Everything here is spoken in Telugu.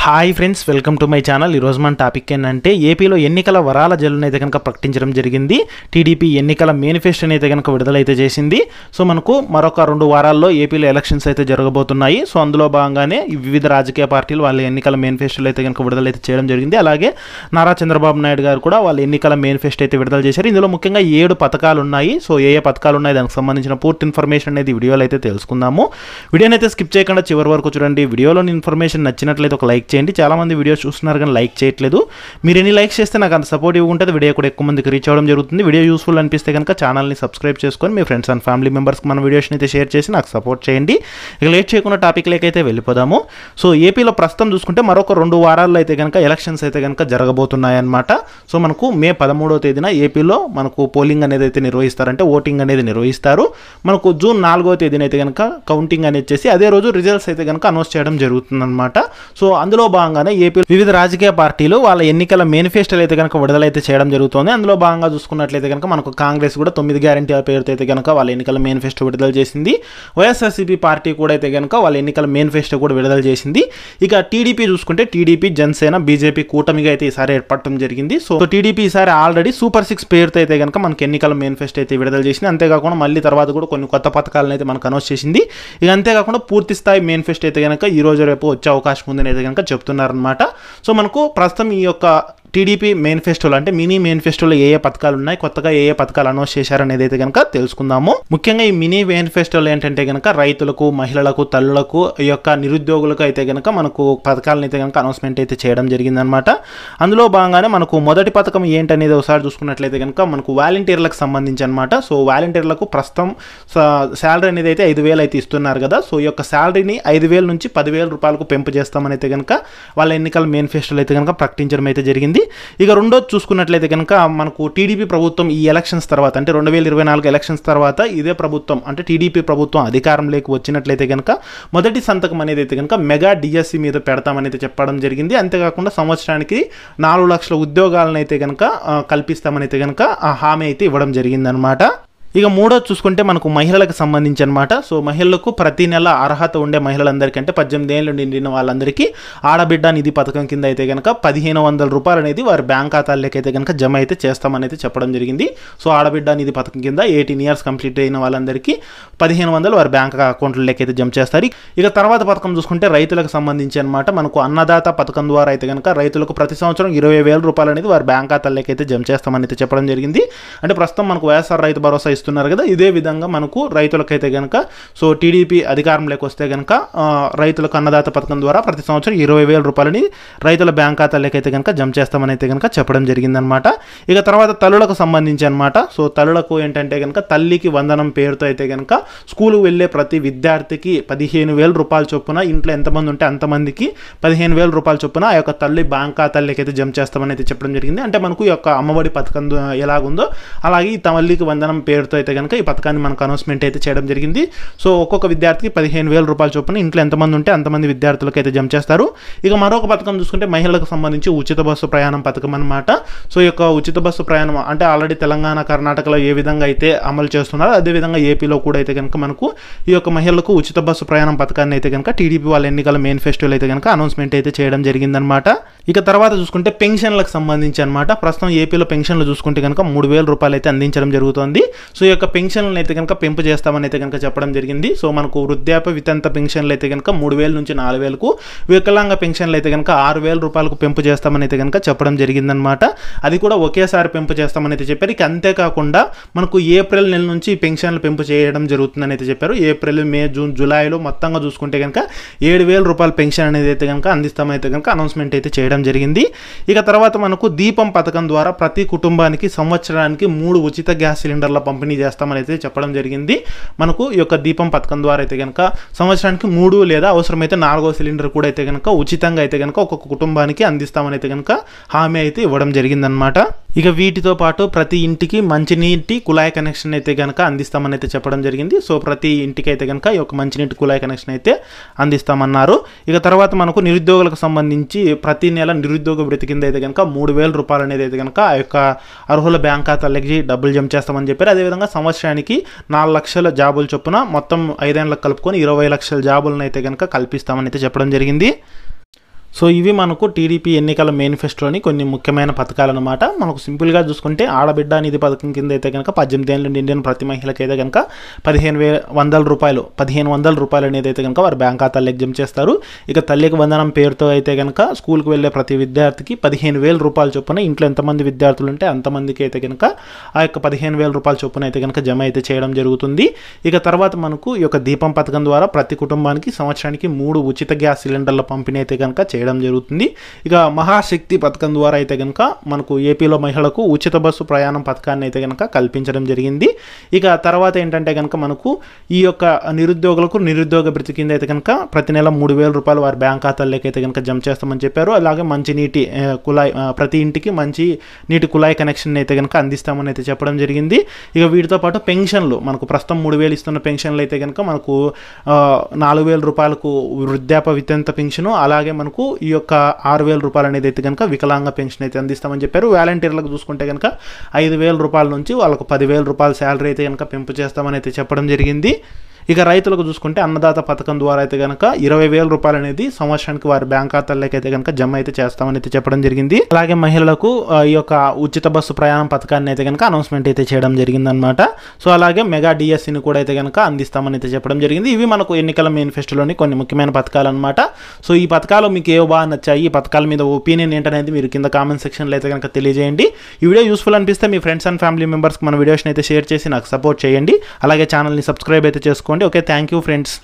Hi friends, welcome to my channel. ఈరోజు మన టాపిక్ ఏంటంటే ఏపీలో ఎన్నికల వరాల జల్లును అయితే కనుక ప్రకటించడం జరిగింది. టీడీపీ ఎన్నికల మేనిఫెస్టోని అయితే కనుక విడుదలైతే చేసింది. సో మనకు మరొక 2 వారాల్లో ఏపీలో ఎలక్షన్స్ అయితే జరగబోతున్నాయి. సో అందులో భాగంగానే వివిధ రాజకీయ పార్టీలు వాళ్ళ ఎన్నికల మేనిఫెస్టోలు అయితే కనుక విడుదలైతే చేయడం జరిగింది. అలాగే నారా చంద్రబాబు నాయుడు గారు కూడా వాళ్ళ ఎన్నికల మేనిఫెస్టో అయితే విడుదల చేశారు. ఇందులో ముఖ్యంగా 7 పథకాలు ఉన్నాయి. సో ఏ పథకాలు ఉన్నాయి దానికి సంబంధించిన పూర్తి ఇన్ఫర్మేషన్ అనేది వీడియోలో అయితే తెలుసుకుందాము. వీడియోని అయితే స్కిప్ చేయకుండా చివరి వరకు చూడండి. వీడియోలోని ఇన్ఫర్మేషన్ నచ్చినట్లయితే ఒక లైక్ చేయండి. చాలా మంది వీడియోస్ చూస్తున్నారు కానీ లైక్ చేయట్లేదు. మీరు ఎన్ని లైక్స్ చేస్తే నాకు అంత సపోర్టివ్ ఉంటుంది. వీడియో కూడా ఎక్కువ మందికి రీచ్ అవ్వడం జరుగుతుంది. వీడియో యూస్ఫుల్ అనిపిస్తే కనుక ఛానల్ని సబ్స్క్రైబ్ చేసుకొని మీ ఫ్రెండ్స్ అండ్ ఫ్యామిలీ మెంబర్స్కి మన వీడియోస్ని అయితే షేర్ చేసి నాకు సపోర్ట్ చేయండి. ఇక లేట్ చేయకుండా టాపిక్లకైతే వెళ్ళిపోదాము. సో ఏపీలో ప్రస్తుతం చూసుకుంటే మరొక 2 వారాల్లో అయితే కనుక ఎలక్షన్స్ అయితే కనుక జరగబోతున్నాయన్నమాట. సో మనకు మే 13వ తేదీన ఏపీలో మనకు పోలింగ్ అనేది అయితే నిర్వహిస్తారంటే ఓటింగ్ అనేది నిర్వహిస్తారు. మనకు జూన్ 4వ తేదీన అయితే కనుక కౌంటింగ్ అనేది చేసి అదే రోజు రిజల్ట్స్ అయితే కనుక అనౌన్స్ చేయడం జరుగుతుందన్నమాట. సో అందులో భాగంగానే ఏపీ వివిధ రాజకీయ పార్టీలు వాళ్ళ ఎన్నికల మేనిఫెస్టోలు అయితే కనుక విడుదలైతే చేయడం జరుగుతుంది. అందులో భాగంగా చూసుకున్నట్లయితే కనుక మనకు కాంగ్రెస్ కూడా 9 గ్యారెంటీల పేరుతో అయితే కనుక వాళ్ళ ఎన్నికల మేనిఫెస్టో విడుదల చేసింది. వైఎస్ఆర్సీపీ పార్టీ కూడా అయితే కనుక వాళ్ళ ఎన్నికల మేనిఫెస్టో కూడా విడుదల చేసింది. ఇక టీడీపీ చూసుకుంటే టీడీపీ, జనసేన, బీజేపీ కూటమిగా అయితే ఈసారి ఏర్పడటం జరిగింది. సో టీడీపీ ఈసారి ఆల్రెడీ సూపర్ 6 పేరుతో అయితే కనుక మనకి ఎన్నికల మేనిఫెస్టో అయితే విడుదల చేసింది. అంతేకాకుండా మళ్ళీ తర్వాత కూడా కొన్ని కొత్త పథకాలను అయితే మనకు అనౌన్స్ చేసింది. ఇక అంతేకాకుండా పూర్తి స్థాయి మేనిఫెస్టో అయితే కనుక ఈ రోజు రేపు వచ్చే అవకాశం ఉందని అయితే కనుక చెప్తున్నారనమాట. సో మనకు ప్రస్తుతం ఈ యొక్క టీడీపీ మేనిఫెస్టోలో అంటే మినీ మేనిఫెస్టోలో ఏ పథకాలు ఉన్నాయి, కొత్తగా ఏ పథకాలు అనౌన్స్ చేశారనేది అయితే కనుక తెలుసుకుందాము. ముఖ్యంగా ఈ మినీ మేనిఫెస్టోలో ఏంటంటే కనుక రైతులకు, మహిళలకు, తల్లులకు, ఈ యొక్క నిరుద్యోగులకు అయితే కనుక మనకు పథకాలను అయితే కనుక అనౌన్స్మెంట్ అయితే చేయడం జరిగిందనమాట. అందులో భాగంగానే మనకు మొదటి పథకం ఏంటనేది ఒకసారి చూసుకున్నట్లయితే కనుక మనకు వాలంటీర్లకు సంబంధించి అనమాట. సో వాలంటీర్లకు ప్రస్తుతం శాలరీ అనేది అయితే 5,000 అయితే ఇస్తున్నారు కదా. సో ఈ యొక్క శాలరీని 5,000 నుంచి 10,000 రూపాయలకు పెంపు చేస్తామని అయితే కనుక వాళ్ళ ఎన్నికల మేనిఫెస్టోలో అయితే కనుక ప్రకటించడం అయితే జరిగింది. ఇక రెండోది చూసుకున్నట్లయితే కనుక మనకు టీడీపీ ప్రభుత్వం ఈ ఎలక్షన్స్ తర్వాత అంటే 2024 ఎలక్షన్స్ తర్వాత ఇదే ప్రభుత్వం అంటే టీడీపీ ప్రభుత్వం అధికారంలోకి వచ్చినట్లయితే కనుక మొదటి సంతకం అనేది అయితే కనుక మెగా డిఎస్సి మీద పెడతామని చెప్పడం జరిగింది. అంతేకాకుండా సంవత్సరానికి 4 లక్షల ఉద్యోగాలను అయితే కనుక కల్పిస్తామని అయితే కనుక హామీ అయితే ఇవ్వడం జరిగిందనమాట. ఇక మూడోది చూసుకుంటే మనకు మహిళలకు సంబంధించి అనమాట. సో మహిళలకు ప్రతి నెల అర్హత ఉండే మహిళలందరికీ అంటే 18 ఏళ్ళు నిండిన వాళ్ళందరికీ ఆడబిడ్డ నిధి పథకం కింద అయితే కనుక 1,500 రూపాయలు అనేది వారి బ్యాంక్ ఖాతాల్లోకి అయితే కనుక జమ అయితే చేస్తామని అయితే చెప్పడం జరిగింది. సో ఆడబిడ్డ నిధి పథకం కింద 18 ఇయర్స్ కంప్లీట్ అయిన వాళ్ళందరికీ 1,500 వారి బ్యాంక్ అకౌంట్లలోకి అయితే జమ చేస్తారు. ఇక తర్వాత పథకం చూసుకుంటే రైతులకు సంబంధించి అనమాట. మనకు అన్నదాత పథకం ద్వారా అయితే కనుక రైతులకు ప్రతి సంవత్సరం 20,000 రూపాయలు అనేది వారి బ్యాంక్ ఖాతాల్లోకి అయితే జమ చేస్తామని అయితే చెప్పడం జరిగింది. అంటే ప్రస్తుతం మనకు వైఎస్ఆర్ రైతు భరోసా ఇస్తున్నారు కదా, ఇదే విధంగా మనకు రైతులకైతే కనుక సో టీడీపీ అధికారంలోకి వస్తే కనుక రైతులకు అన్నదాత పథకం ద్వారా ప్రతి సంవత్సరం 20,000 రూపాయలని రైతుల బ్యాంక్ ఖాతాలకి అయితే కనుక జమ చేస్తామని అయితే కనుక చెప్పడం జరిగిందనమాట. ఇక తర్వాత తల్లులకు సంబంధించి అనమాట. సో తల్లులకు ఏంటంటే కనుక తల్లికి వందనం పేరుతో అయితే కనుక స్కూల్కి వెళ్ళే ప్రతి విద్యార్థికి 15,000 రూపాయల చొప్పున ఇంట్లో ఎంతమంది ఉంటే అంతమందికి 15,000 రూపాయల చొప్పున ఆ యొక్క తల్లి బ్యాంక్ ఖాతాలకి అయితే జమ చేస్తామని అయితే చెప్పడం జరిగింది. అంటే మనకు ఈ యొక్క అమ్మఒడి పథకం ఎలాగుందో అలాగే ఈ తల్లికి వందనం పేరుతో అయితే కనుక ఈ పథకాన్ని మనకు అనౌన్స్మెంట్ అయితే చేయడం జరిగింది. సో ఒక్కొక్క విద్యార్థికి 15,000 రూపాయల చొప్పున ఇంట్లో ఎంతమంది ఉంటే అంతమంది విద్యార్థులకు అయితే జమ చేస్తారు. ఇక మరొక పథకం చూసుకుంటే మహిళలకు సంబంధించి ఉచిత బస్సు ప్రయాణం పథకం అనమాట. సో ఈ యొక్క ఉచిత బస్సు ప్రయాణం అంటే ఆల్రెడీ తెలంగాణ, కర్ణాటకలో ఏ విధంగా అయితే అమలు చేస్తున్నారో అదేవిధంగా ఏపీలో కూడా అయితే కనుక మనకు ఈ యొక్క మహిళలకు ఉచిత బస్సు ప్రయాణం పథకాన్ని అయితే కనుక టీడీపీ వాళ్ళ ఎన్నికల మేనిఫెస్టోలో అయితే కనుక అనౌన్స్మెంట్ అయితే చేయడం జరిగిందనమాట. ఇక తర్వాత చూసుకుంటే పెన్షన్లకు సంబంధించి అనమాట. ప్రస్తుతం ఏపీలో పెన్షన్లు చూసుకుంటే కనుక 3,000 రూపాయలు అయితే అందించడం జరుగుతుంది. సో ఈ యొక్క పెన్షన్లను అయితే కనుక పెంపు చేస్తామని అయితే కనుక చెప్పడం జరిగింది. సో మనకు వృద్ధాప్య వితంత పెన్షన్లు అయితే కనుక 3,000 నుంచి 4,000కు, వికలాంగ పెన్షన్లు అయితే కనుక 6,000 రూపాయలకు పెంపు చేస్తామని అయితే కనుక చెప్పడం జరిగిందనమాట. అది కూడా ఒకేసారి పెంపు చేస్తామని అయితే చెప్పారు. ఇక అంతేకాకుండా మనకు ఏప్రిల్ నెల నుంచి పెన్షన్లు పెంపు చేయడం జరుగుతుందని అయితే చెప్పారు. ఏప్రిల్, మే, జూన్, జూలైలో మొత్తంగా చూసుకుంటే కనుక 7,000 రూపాయల పెన్షన్ అనేది అయితే కనుక అందిస్తామైతే కనుక అనౌన్స్మెంట్ అయితే చేయడం జరిగింది. ఇక తర్వాత మనకు దీపం పథకం ద్వారా ప్రతి కుటుంబానికి సంవత్సరానికి 3 ఉచిత గ్యాస్ సిలిండర్ల పంపిణీ చేస్తామని అయితే చెప్పడం జరిగింది. మనకు ఈ యొక్క దీపం పథకం ద్వారా అయితే కనుక సంవత్సరానికి 3 లేదా అవసరమైతే 4వ సిలిండర్ కూడా అయితే కనుక ఉచితంగా అయితే కనుక ఒక్కొక్క కుటుంబానికి అందిస్తామని అయితే కనుక హామీ అయితే ఇవ్వడం జరిగిందనమాట. ఇక వీటితో పాటు ప్రతి ఇంటికి మంచినీటి కుళాయి కనెక్షన్ అయితే కనుక అందిస్తామని అయితే చెప్పడం జరిగింది. సో ప్రతి ఇంటికి అయితే కనుక ఈ యొక్క మంచినీటి కుళాయి కనెక్షన్ అయితే అందిస్తామన్నారు. ఇక తర్వాత మనకు నిరుద్యోగులకు సంబంధించి ప్రతి నెల నిరుద్యోగ వృత్తి కింద అయితే కనుక 3,000 రూపాయలు అనేది అయితే కనుక ఆ యొక్క అర్హుల బ్యాంక్ ఖాతాలకి డబ్బులు జమ చేస్తామని చెప్పారు. అదేవిధంగా సంవత్సరానికి 4 లక్షల జాబులు చొప్పున మొత్తం 5 ఏళ్ళకు కలుపుకొని 20 లక్షల జాబులను అయితే కనుక కల్పిస్తామని అయితే చెప్పడం జరిగింది. సో ఇవి మనకు టీడీపీ ఎన్నికల మేనిఫెస్టోని కొన్ని ముఖ్యమైన పథకాలు అనమాట. మనకు సింపుల్గా చూసుకుంటే ఆడబిడ్డ నిధి పథకం కింద అయితే కనుక 18 ఏళ్ళ నిండిన ప్రతి మహిళకి అయితే కనుక 1500 రూపాయలు అనేది అయితే కనుక వారి బ్యాంక్ ఖాతాలో ఎగ్జామ్ చేస్తారు. ఇక తల్లికి వందనం పేరుతో అయితే కనుక స్కూల్కి వెళ్ళే ప్రతి విద్యార్థికి 15,000 రూపాయల చొప్పున ఇంట్లో ఎంతమంది విద్యార్థులు ఉంటే అంతమందికి అయితే కనుక ఆ యొక్క 15,000 రూపాయల చొప్పున అయితే కనుక జమ అయితే చేయడం జరుగుతుంది. ఇక తర్వాత మనకు ఈ యొక్క దీపం పథకం ద్వారా ప్రతి కుటుంబానికి సంవత్సరానికి 3 ఉచిత గ్యాస్ సిలిండర్ల పంపిణీ అయితే కనుక చేయడం జరుగుతుంది. ఇక మహాశక్తి పథకం ద్వారా అయితే కనుక మనకు ఏపీలో మహిళలకు ఉచిత బస్సు ప్రయాణం పథకాన్ని అయితే కనుక కల్పించడం జరిగింది. ఇక తర్వాత ఏంటంటే కనుక మనకు ఈ యొక్క నిరుద్యోగులకు నిరుద్యోగ భృతి కింద అయితే కనుక ప్రతి నెల 3,000 రూపాయలు వారి బ్యాంక్ ఖాతాల్లోకి అయితే కనుక జమ చేస్తామని చెప్పారు. అలాగే మంచి నీటి కుళాయి ప్రతి ఇంటికి మంచి నీటి కుళాయి కనెక్షన్ అయితే కనుక అందిస్తామని అయితే చెప్పడం జరిగింది. ఇక వీటితో పాటు పెన్షన్లు మనకు ప్రస్తుతం 3,000 ఇస్తున్న పెన్షన్లు అయితే కనుక మనకు 4,000 రూపాయలకు వృద్ధాప్య వితంత పెన్షను, అలాగే మనకు ఈ యొక్క 6,000 రూపాయలు అనేది అయితే కనుక వికలాంగ పెన్షన్ అయితే అందిస్తామని చెప్పారు. వాలంటీర్లకు చూసుకుంటే కనుక 5,000 రూపాయల నుంచి వాళ్ళకు 10,000 రూపాయల శాలరీ అయితే కనుక పెంపు చేస్తామని అయితే చెప్పడం జరిగింది. ఇక రైతులకు చూసుకుంటే అన్నదాత పథకం ద్వారా అయితే కనుక 20,000 రూపాయలు అనేది సంవత్సరానికి వారి బ్యాంక్ ఖాతాల్లోకి అయితే కనుక జమ అయితే చేస్తామని అయితే చెప్పడం జరిగింది. అలాగే మహిళలకు ఈ యొక్క ఉచిత బస్సు ప్రయాణం పథకాన్ని అయితే కనుక అనౌన్స్మెంట్ అయితే చేయడం జరిగిందనమాట. సో అలాగే మెగా డిఎస్సిని కూడా అయితే కనుక అందిస్తామని అయితే చెప్పడం జరిగింది. ఇవి మనకు ఎన్నికల మేనిఫెస్టోలోని కొన్ని ముఖ్యమైన పథకాలు అనమాట. సో ఈ పథకాలు మీకు ఏవో బాగా నచ్చాయి, ఈ పథకాల మీద ఒపీనియన్ ఏంటనేది మీరు కింద కామెంట్ సెక్షన్లో అయితే కనుక తెలియజేయండి. ఈ వీడియో యూస్ఫుల్ అనిపిస్తే మీ ఫ్రెండ్స్ అండ్ ఫ్యామిలీ మెంబర్స్కి మన వీడియోస్ని అయితే షేర్ చేసి నాకు సపోర్ట్ చేయండి. అలాగే ఛానల్ని సబ్స్క్రైబ్ అయితే చేసుకోండి. Okay, thank you friends.